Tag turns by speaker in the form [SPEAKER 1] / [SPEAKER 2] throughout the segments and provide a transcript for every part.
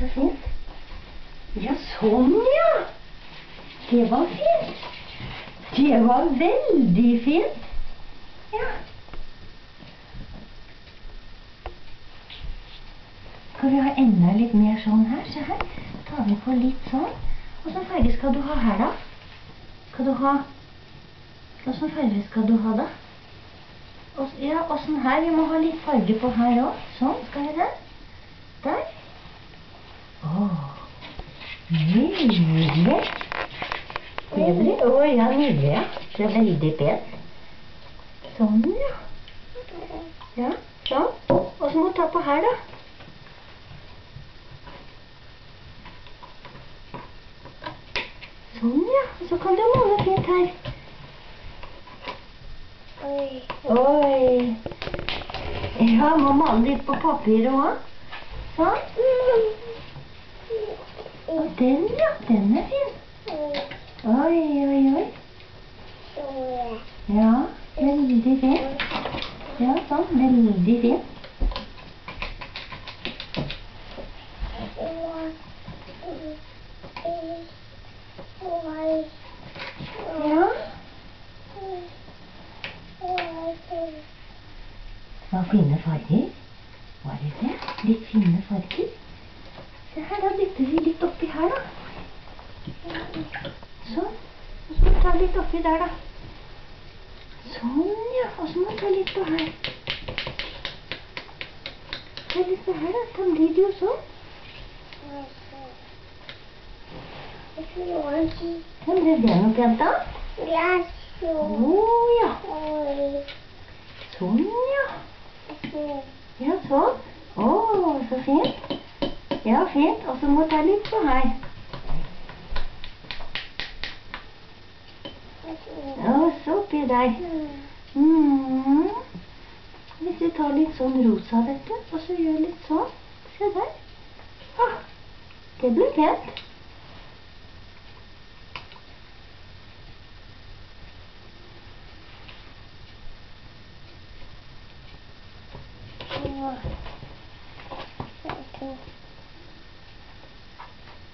[SPEAKER 1] så fint. Ja, sånn, ja. Det var fint. Det var veldig fint. Ja. Skal vi ha enda litt mer sånn her? Se her. Tar vi på litt sånn. Hvordan farge skal du ha her da? Skal du ha... Hvordan farge skal du ha da? Ja, og sånn her. Vi må ha litt farge på her også. Sånn, skal vi det? Der. Åh, nydelig. Nydelig. Åh, ja, nydelig, ja. Det er veldig pent. Sånn, ja. Ja, sånn. Og så må du ta på her da. Sånn, ja. Og så kan du male fint her. Oi. Oi. Ja, må male litt på papiret også. Sånn. Og den, ja. Den er fin. Oi, oi, oi. Ja, veldig fint. Ja, sånn. Veldig fint. Ja. Det var fine farger. Var det det? Litt fine farger. Se her, da bytter vi litt oppi her da. Sånn. Og så må vi ta litt oppi der da. Sånn, ja. Og så må vi ta litt på her. Ta litt på her da. Da blir det jo sånn. Ja, ble det noe pent da? Ja, sånn. Åh, ja. Sånn, ja. Ja, sånn. Åh, så fint. Ja, fint. Og så må jeg ta litt på her. Og så oppi der. Hvis vi tar litt sånn rosa, vet du, og så gjør litt sånn. Se der. Ah, det blir pent.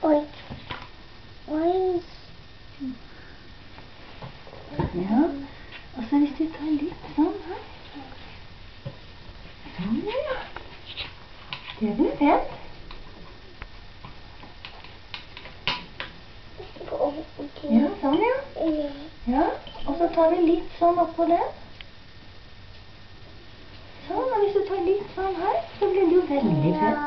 [SPEAKER 1] Oi. Oi. Ja, og så hvis du tar litt sånn her. Sånn, ja. Det blir pent. Ja, sånn, ja. Ja, og så tar vi litt sånn oppå den. Sånn, og hvis du tar litt sånn her, så blir det jo veldig pent.